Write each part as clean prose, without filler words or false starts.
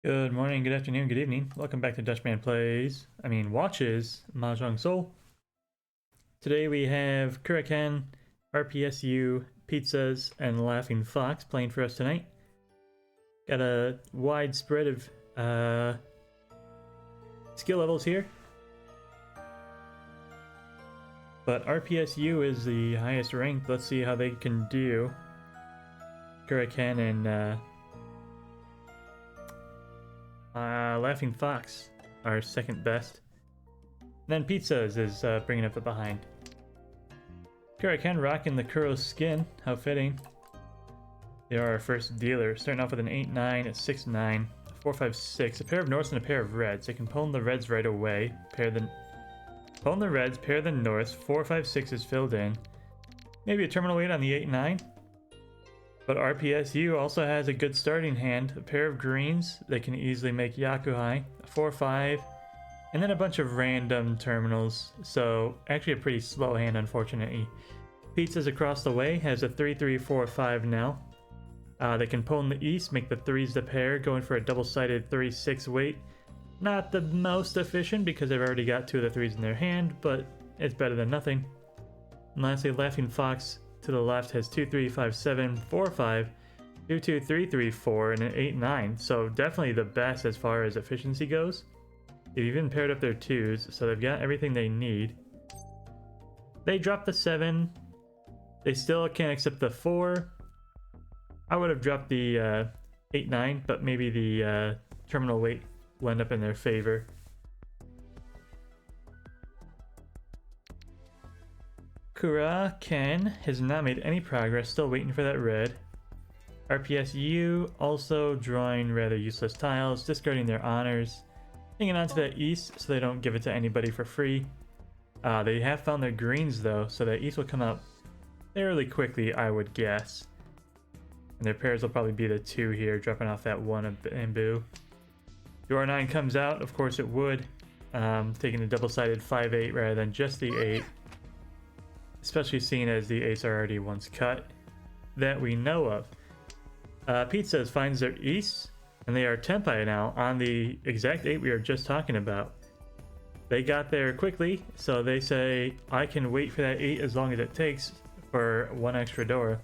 Good morning, good afternoon, good evening. Welcome back to Dutchman watches Mahjong Soul. Today we have Kurikan, RPSU, Pizzas, and Laughing Fox playing for us tonight. Got a wide spread of skill levels here. But RPSU is the highest ranked. Let's see how they can do. Kurikan and Laughing Fox are second best. Then Pizzas is bringing up the behind. Kurikan rocking the Kuro skin. How fitting. They are our first dealer. Starting off with an 8-9, a 6-9, a 4-5-6, a pair of Norths and a pair of Reds. They can pwn the Reds right away. Pwn the Reds, pair the Norths. 4-5-6 is filled in. Maybe a terminal weight on the 8-9. But RPSU also has a good starting hand. A pair of greens that can easily make Yakuhai. A 4-5. And then a bunch of random terminals. So actually a pretty slow hand, unfortunately. Pizzas across the way has a 3-3-4-5 now. They can pwn the east, make the 3s the pair, going for a double-sided 3-6 weight. Not the most efficient because they've already got 2 of the 3s in their hand, but it's better than nothing. And lastly, Laughing Fox to the left has 2-3-5-7, 4-5, 2-2-3-3-4, and an 8-9. So definitely the best as far as efficiency goes. They've even paired up their 2s, so they've got everything they need. They dropped the 7. They still can't accept the 4. I would have dropped the 8-9, but maybe the terminal weight will end up in their favor. Kurikan has not made any progress, still waiting for that red. RPSU also drawing rather useless tiles, discarding their honors, hanging on to that east so they don't give it to anybody for free. They have found their greens though, so that east will come out fairly quickly, I would guess. And their pairs will probably be the 2 here, dropping off that 1 of Bamboo. Your 9 comes out, of course it would, taking a double-sided 5-8 rather than just the 8. Especially seeing as the 8s are already once cut that we know of. Pizzas finds their east, and they are Tempai now on the exact 8 we were just talking about. They got there quickly, so they say, I can wait for that 8 as long as it takes for 1 extra door.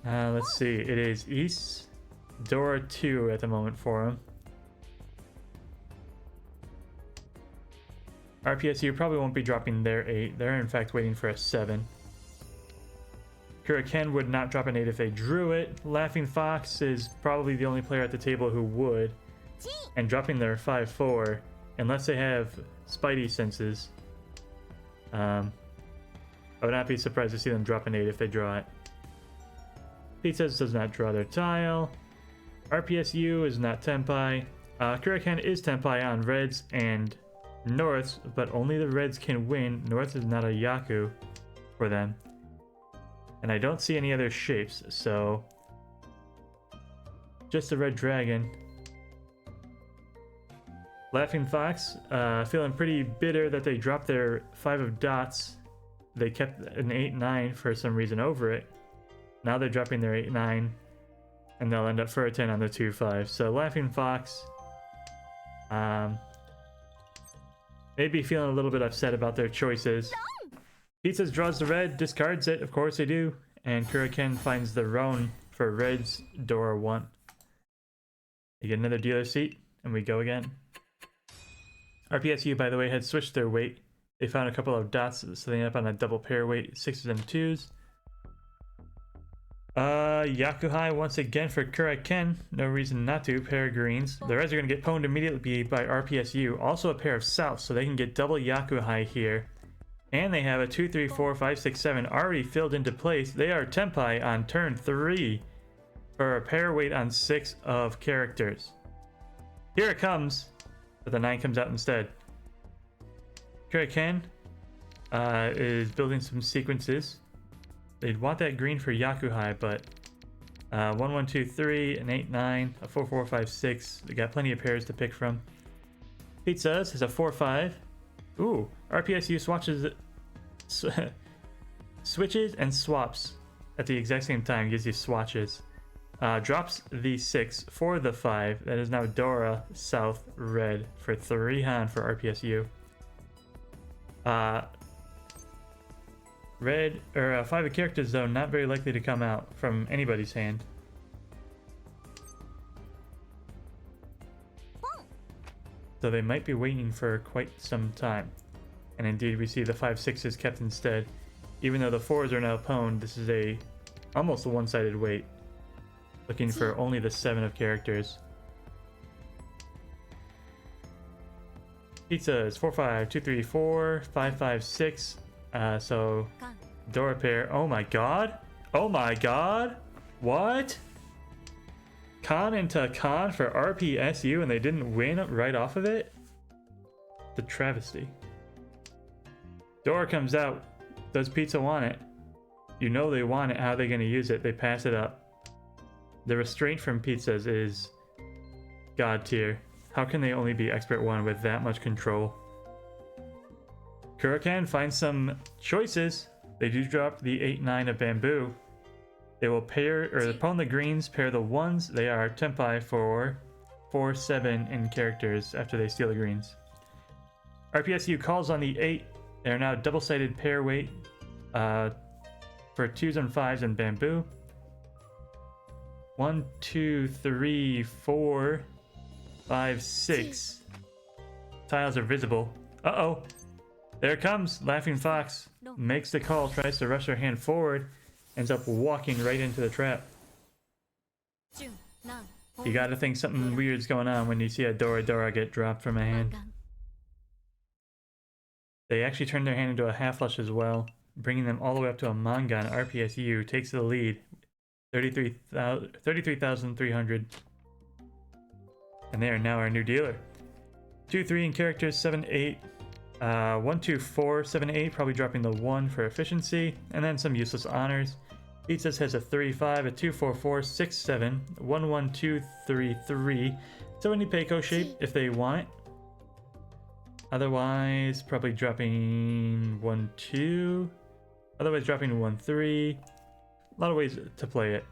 Let's see, it is east, door 2 at the moment for him. RPSU probably won't be dropping their 8. They're in fact waiting for a 7. Kurikan would not drop an 8 if they drew it. Laughing Fox is probably the only player at the table who would. And dropping their 5-4, unless they have Spidey senses. I would not be surprised to see them drop an 8 if they draw it. Pizzas does not draw their tile. RPSU is not Tempai. Kurikan is Tempai on Reds and Norths, but only the Reds can win. North is not a Yaku for them. And I don't see any other shapes, so just a red dragon. Laughing Fox, feeling pretty bitter that they dropped their 5 of dots. They kept an 8-9 for some reason over it. Now they're dropping their 8-9, and they'll end up for a 10 on the 2-5. So Laughing Fox, maybe feeling a little bit upset about their choices. Pizzas draws the red, discards it, of course they do. And Kurikan finds the Roan for Red's door 1. They get another dealer seat, and we go again. RPSU, by the way, had switched their weight. They found a couple of dots, so they end up on a double pair weight, 6s and 2s. Yakuhai once again for Kurikan. No reason not to. Pair of greens. The Reds are going to get pwned immediately by RPSU. Also a pair of Souths, so they can get double Yakuhai here. And they have a 2, 3, 4, 5, 6, 7 already filled into place. They are Tempai on turn 3 for a pair weight on 6 of characters. Here it comes, but the 9 comes out instead. Kurikan is building some sequences. They'd want that green for Yakuhai, but 1, 1, 2, 3, an 8, 9, a 4, 4, 5, 6. They got plenty of pairs to pick from. Pizzas is a 4, 5. Ooh, RPSU switches and swaps at the exact same time. Gives you swatches. Drops the 6 for the 5. That is now Dora, South, Red for 3 Han for RPSU. Red, or 5 of characters though, not very likely to come out from anybody's hand. So they might be waiting for quite some time. And indeed we see the 5/6s kept instead. Even though the 4s are now pwned, this is almost a one-sided wait. Looking for only the 7 of characters. Pizza is 4/5, 2/3/4, 5/5/6. So Dora pair. Oh my god! Oh my god! What? Khan into Khan for RPSU and they didn't win right off of it? The travesty. Dora comes out. Does Pizza want it? You know they want it. How are they going to use it? They pass it up. The restraint from Pizzas is god tier. How can they only be expert 1 with that much control? Kurikan finds some choices. They do drop the 8/9 of bamboo. They will pair or pawn the greens, pair the 1s. They are tempai for 4/7 in characters after they steal the greens. RPSU calls on the 8. They are now double-sided pair weight for 2s and 5s in bamboo. 1, 2, 3, 4, 5, 6. Tiles are visible. Uh-oh. There it comes. Laughing Fox makes the call, tries to rush her hand forward, ends up walking right into the trap. You gotta think something weird's going on when you see a Dora get dropped from a hand. They actually turn their hand into a half flush as well, bringing them all the way up to a Mangan. RPSU takes the lead. 33,300. And they are now our new dealer. 2/3 in characters, 7/8. 1, 2, 4, 7, 8, probably dropping the 1 for efficiency, and then some useless honors. Pizzas has a 3/5, a 2, 4, 4, 6, 7, 1, 1, 2, 3, 3. So any Peiko shape if they want it. Otherwise, probably dropping 1, 2. Otherwise, dropping 1, 3. A lot of ways to play it.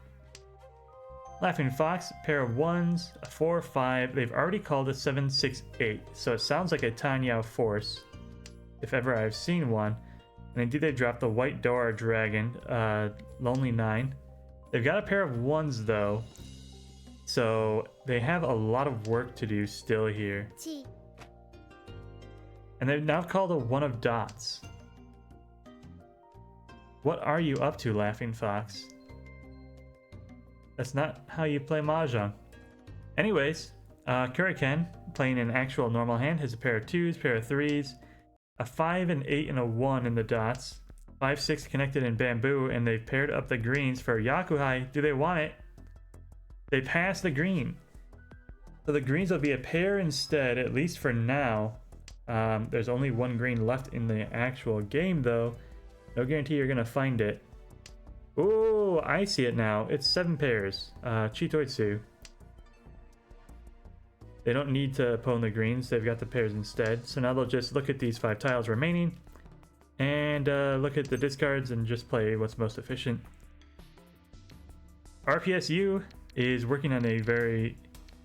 Laughing Fox, pair of 1s, a 4, 5. They've already called a 7, 6, 8. So it sounds like a Tanyao Force, if ever I've seen one. And indeed they dropped the White Dora Dragon, Lonely 9. They've got a pair of 1s though. So they have a lot of work to do still here. And they've now called a 1 of dots. What are you up to, Laughing Fox? That's not how you play Mahjong. Anyways, Kurikan, playing an actual normal hand, has a pair of 2s, pair of 3s, a 5, an 8, and a 1 in the dots. 5, 6 connected in bamboo, and they've paired up the greens for Yakuhai. Do they want it? They pass the green. So the greens will be a pair instead, at least for now. There's only 1 green left in the actual game though. No guarantee you're gonna find it. Oh, I see it now. It's 7 pairs. Chitoitsu. They don't need to pawn the greens. They've got the pairs instead. So now they'll just look at these 5 tiles remaining and look at the discards and just play what's most efficient. RPSU is working on a very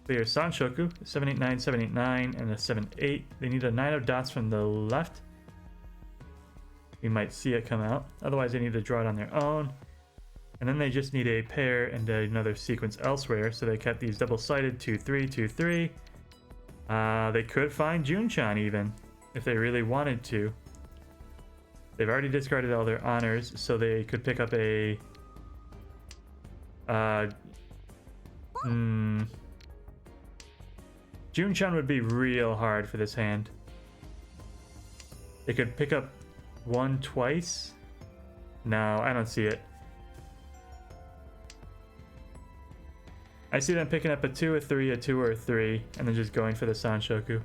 clear Sanshoku. 789, 789, and a 78. They need a 9 of dots from the left. We might see it come out. Otherwise, they need to draw it on their own. And then they just need a pair and another sequence elsewhere. So they kept these double-sided 2, 3, 2, 3. They could find Junchan even, if they really wanted to. They've already discarded all their honors, so they could pick up a... Junchan would be real hard for this hand. They could pick up 1 twice. No, I don't see it. I see them picking up a 2, a 3, a 2, or a 3, and then just going for the Sanshoku.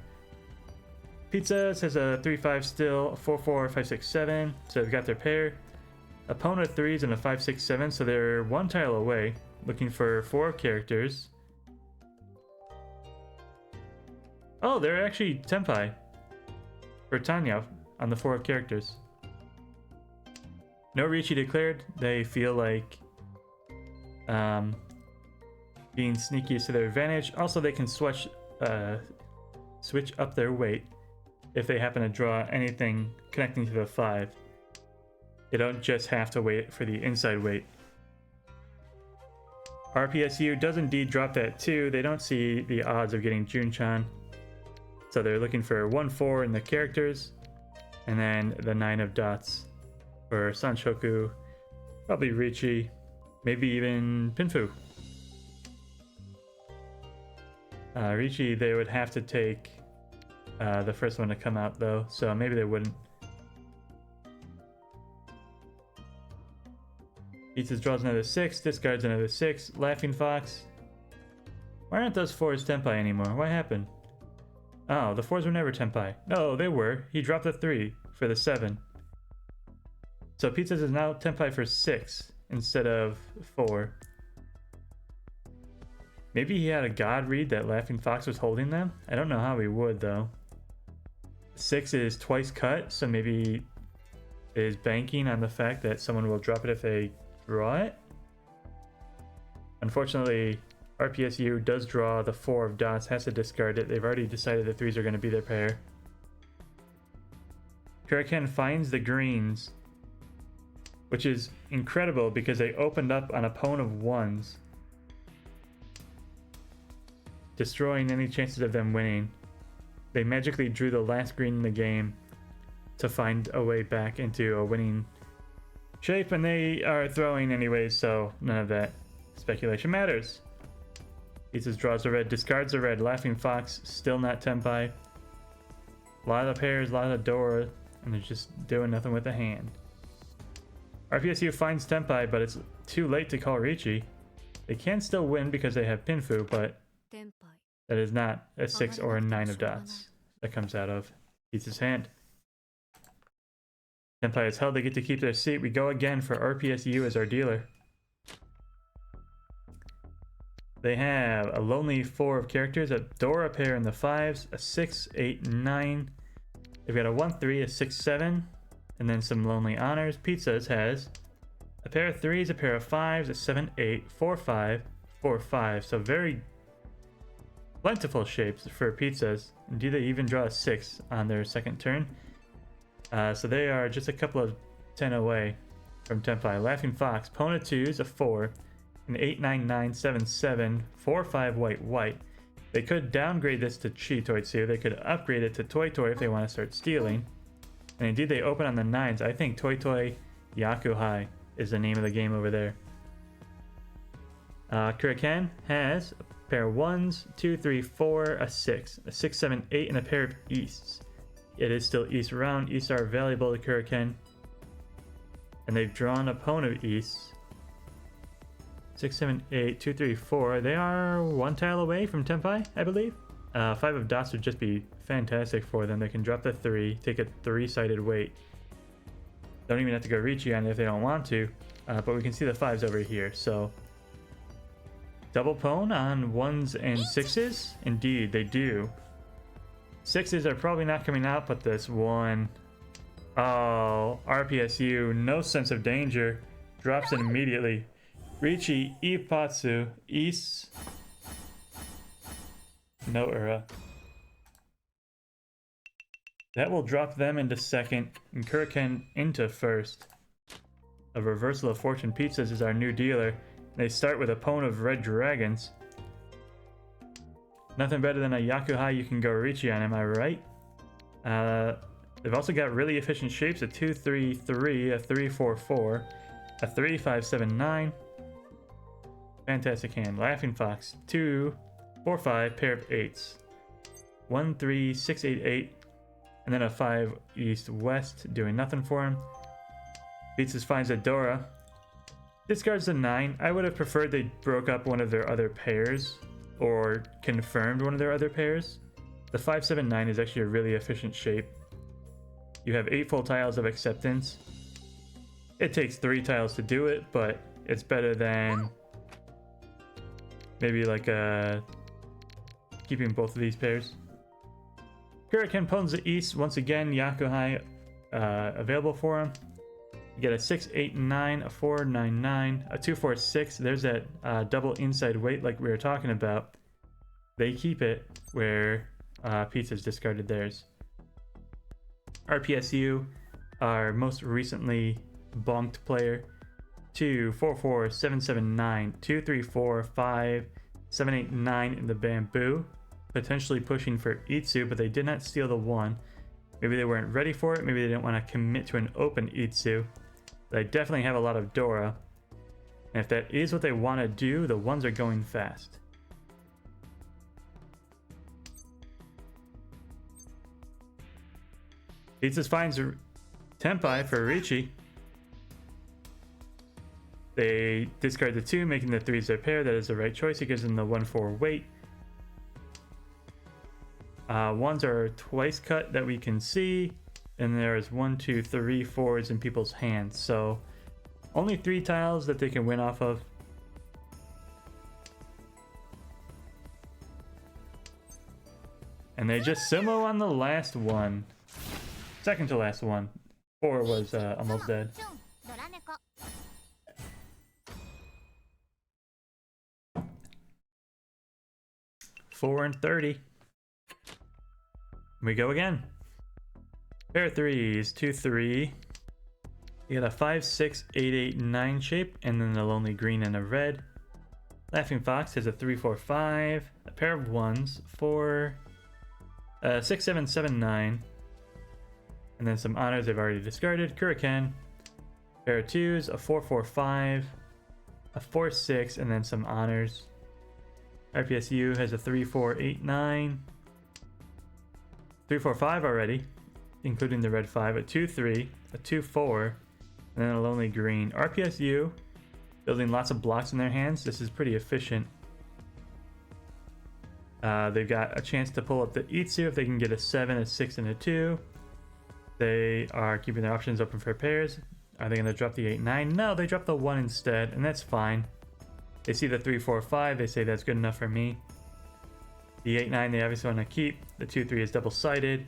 Pizzas has a 3-5 still, a 4-4, 5-6-7, so they've got their pair. Opponent 3s and a 5-6-7, so they're 1 tile away, looking for 4 characters. Oh, they're actually Tenpai for Tanya on the 4 characters. No Riichi declared. They feel like being sneaky is to their advantage. Also, they can switch up their weight if they happen to draw anything connecting to the 5. They don't just have to wait for the inside weight. RPSU does indeed drop that too. They don't see the odds of getting Junchan. So they're looking for 1-4 in the characters, and then the 9 of dots for Sanshoku, probably Richi, maybe even Pinfu. Richi, they would have to take the first one to come out though, so maybe they wouldn't. Pizzas draws another 6, discards another 6. Laughing Fox. Why aren't those 4s Tenpai anymore? What happened? Oh, the 4s were never Tenpai. No, they were. He dropped the 3 for the 7. So Pizzas is now Tenpai for 6 instead of 4. Maybe he had a god read that Laughing Fox was holding them? I don't know how he would though. 6 is twice cut, so maybe is banking on the fact that someone will drop it if they draw it. Unfortunately, RPSU does draw the 4 of dots, has to discard it. They've already decided the 3s are going to be their pair. Kurikan finds the greens, which is incredible because they opened up on a pwn of 1s, destroying any chances of them winning. They magically drew the last green in the game to find a way back into a winning shape, and they are throwing anyways, so none of that speculation matters. Pizzas draws a red, discards a red. Laughing Fox, still not Tenpai. A lot of pairs, a lot of Dora, and they're just doing nothing with the hand. RPSU finds Tenpai, but it's too late to call Richi. They can still win because they have Pinfu, but that is not a 6 or a 9 of dots that comes out of Pizza's hand. Tenpai is held, they get to keep their seat. We go again for RPSU as our dealer. They have a lonely 4 of characters, a Dora pair in the 5s, a 6, 8, 9. They've got a 1, 3, a 6, 7, and then some lonely honors. Pizzas has a pair of 3s, a pair of 5s, a 7, 8, 4, 5, 4, 5. So very plentiful shapes for Pizzas. Indeed, they even draw a 6 on their second turn. So they are just a couple of 10 away from Tenpai. Laughing Fox, Pona 2s, a 4, an 8, 9, 9, 7, 7, 4, 5, white, white. They could downgrade this to Chitoitsu. They could upgrade it to Toy Toy if they want to start stealing. And indeed, they open on the 9s. I think Toy Toy Yakuhai is the name of the game over there. Kurikan has a pair of 1s, 2, 3, 4, a 6, 7, 8, and a pair of Easts. It is still East round. Easts are valuable to Kurikan. And they've drawn a pawn of Easts. 6, 7, 8, 2, 3, 4. They are 1 tile away from Tenpai, I believe. 5 of dots would just be fantastic for them. They can drop the 3, take a 3-sided weight. Don't even have to go Richi on it if they don't want to. But we can see the 5s over here. So double pawn on 1s and 6s? Indeed, they do. 6s are probably not coming out, but this 1... Oh, RPSU, no sense of danger. Drops it immediately. Richi, Ipatsu, East. No Ura. That will drop them into second, and Kurikan into first. A reversal of fortune. Pizzas is our new dealer. They start with a pawn of red dragons. Nothing better than a Yakuhai you can go Richi on, am I right? They've also got really efficient shapes, a 2, 3, 3, a 3, 4, 4, a 3, 5, 7, 9. Fantastic hand. Laughing Fox, 2, 4, 5, pair of 8s. 1, 3, 6, 8, 8, and then a 5 east west, doing nothing for him. Pizzas finds a Dora. Discards a 9. I would have preferred they broke up one of their other pairs, or confirmed one of their other pairs. The 5, 7, 9 is actually a really efficient shape. You have 8 full tiles of acceptance. It takes 3 tiles to do it, but it's better than maybe like keeping both of these pairs. Kurikan pawns the east. Once again, Yakuhai available for him. You get a 6, 8, 9, a 4, 9, 9, a 2, 4, 6. There's that double inside weight like we were talking about. They keep it where Pizza's discarded theirs. RPSU, our most recently bonked player. 2, 4, 4, 7, 7, 9, 2, 3, 4, 5, 7, 8, 9 in the bamboo. Potentially pushing for Itsu, but they did not steal the 1. Maybe they weren't ready for it. Maybe they didn't want to commit to an open Itsu. They definitely have a lot of Dora. And if that is what they want to do, the 1s are going fast. Pizzas finds Tempai for Ricci. They discard the 2, making the 3s their pair. That is the right choice. It gives them the 1-4 weight. 1s are twice cut that we can see. And there's 1, 2, 3, 4s in people's hands. So only 3 tiles that they can win off of. And they just sumo on the last one. Second to last one. 4 was almost dead. 4 and 30. We go again. Pair of 3s, 2, 3. You got a 5, 6, 8, 8, 9 shape, and then a lonely green and a red. Laughing Fox has a 3, 4, 5. A pair of 1s, 4, 6, 7, 7, 9. And then some honors they've already discarded. Kuriken. Pair of 2s, a 4, 4, 5. A 4, 6, and then some honors. RPSU has a 3, 4, 8, 9. 3, 4, 5 already, including the red 5, a 2, 3, a 2, 4, and then a lonely green. RPSU building lots of blocks in their hands. This is pretty efficient. They've got a chance to pull up the Itsu if they can get a 7, a 6, and a 2. They are keeping their options open for pairs. Are they going to drop the 8, 9? No, they drop the 1 instead, and that's fine. They see the 3, 4, 5. They say that's good enough for me. The 8, 9 they obviously want to keep. The 2, 3 is double-sided.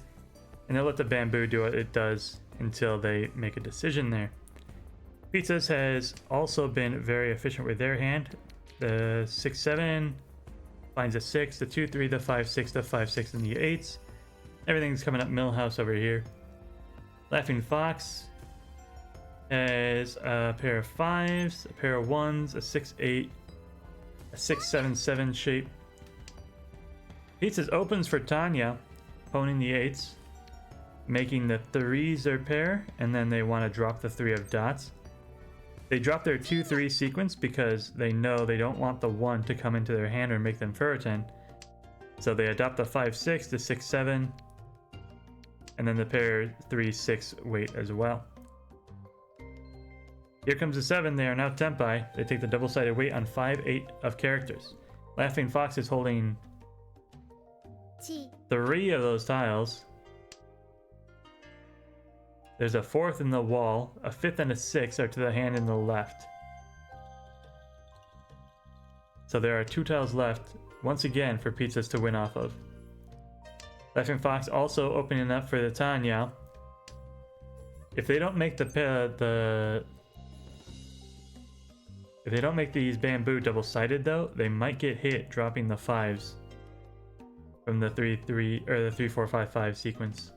And they'll let the bamboo do what it does until they make a decision there. Pizzas has also been very efficient with their hand. The 6, 7 finds a 6, the 2, 3, the 5, 6, the 5, 6, and the 8s. Everything's coming up Millhouse over here. Laughing Fox has a pair of 5s, a pair of 1s, a 6, 8, a 6, 7, 7 shape. Pizzas opens for Tanya, owning the 8s, making the 3s their pair, and then they want to drop the 3 of dots. They drop their 2, 3 sequence because they know they don't want the 1 to come into their hand or make them Furitan. So they adopt the 5, 6, the 6, 7, and then the pair 3, 6 weight as well. Here comes the 7, they are now Tempai. They take the double-sided weight on 5, 8 of characters. Laughing Fox is holding 3 of those tiles. There's a 4th in the wall, a 5th and a 6th are to the hand in the left. So there are 2 tiles left, once again, for Pizzas to win off of. Laughing Fox also opening up for the Tanya. If they don't make if they don't make these bamboo double-sided though, they might get hit dropping the 5s from the 3, 3 or the 3, 4, 5, 5 sequence.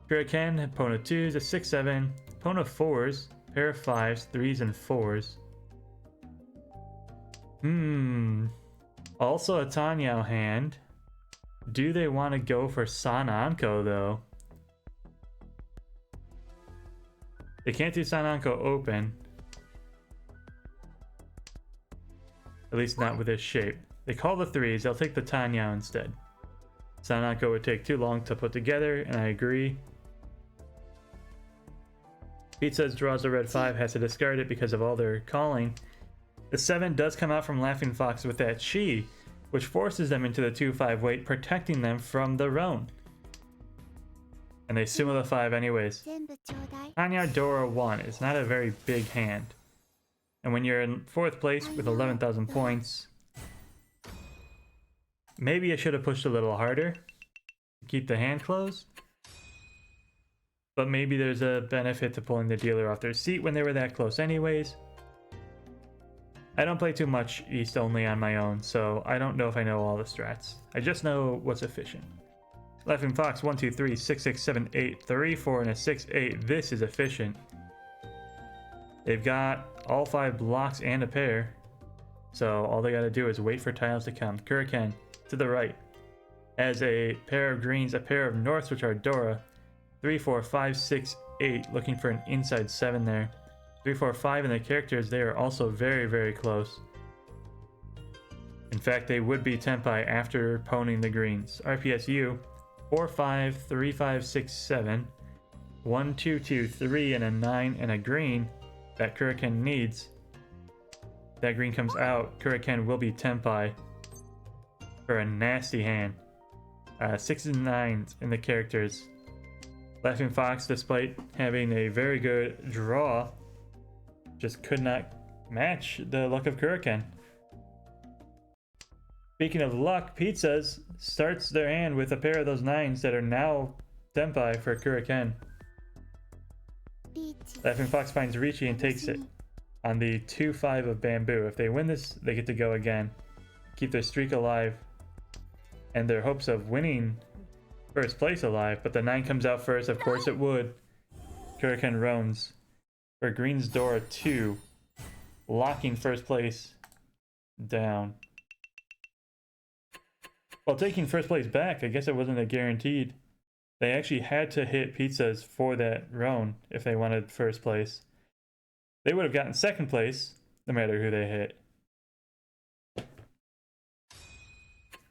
Kuriken, Pona 2s, a 6, 7, Pona 4s, pair of 5s, 3s, and 4s. Also a Tanyao hand. Do they want to go for Sananko though? They can't do Sananko open. At least not with this shape. They call the 3s, they'll take the Tanyao instead. Sananko would take too long to put together, and I agree. Pizzas draws a red 5, has to discard it because of all their calling. The 7 does come out from Laughing Fox with that Chi, which forces them into the 2-5 weight, protecting them from the Roan. And they sumo the 5 anyways. Tanya Dora 1 is not a very big hand. And when you're in 4th place with 11,000 points, maybe I should have pushed a little harder to keep the hand closed. But maybe there's a benefit to pulling the dealer off their seat when they were that close anyways. I don't play too much East only on my own, so I don't know if I know all the strats. I just know what's efficient. Laughing Fox, 1, 2, 3, 6, 6, 7, 8, 3, 4, and a 6, 8. This is efficient. They've got all 5 blocks and a pair. So all they gotta do is wait for tiles to come. Kurikan to the right has a pair of greens, a pair of norths, which are Dora. 3, 4, 5, 6, 8. Looking for an inside 7 there. 3, 4, 5, and the characters, they are also very, very close. In fact, they would be Tempai after poning the greens. RPSU, 4, 5, 3, 5, 6, 7. 1, 2, 2, 3, and a 9, and a green that Kurikan needs. That green comes out. Kurikan will be Tempai for a nasty hand. 6s and 9s in the characters. Laughing Fox, despite having a very good draw, just could not match the luck of Kurikan. Speaking of luck, Pizzas starts their hand with a pair of those 9s that are now Tempai for Kurikan. Laughing Fox finds Ricci and takes it on the 2-5 of Bamboo. If they win this, they get to go again. Keep their streak alive and their hopes of winning first place alive, but the 9 comes out first. Of course it would. Kurikan roams for Green's Dora 2, locking first place down. While taking first place back, I guess it wasn't a guaranteed. They actually had to hit Pizzas for that round if they wanted first place. They would have gotten second place no matter who they hit.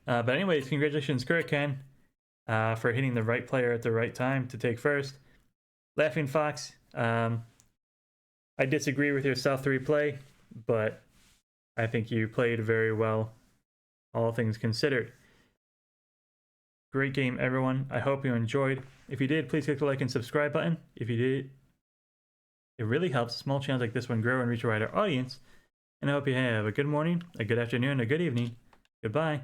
But anyways, congratulations Kurikan for hitting the right player at the right time to take first. Laughing Fox, I disagree with your South 3 play, but I think you played very well, all things considered. Great game, everyone. I hope you enjoyed. If you did, please click the like and subscribe button. If you did, it really helps small channels like this one grow and reach a wider audience. And I hope you have a good morning, a good afternoon, a good evening. Goodbye.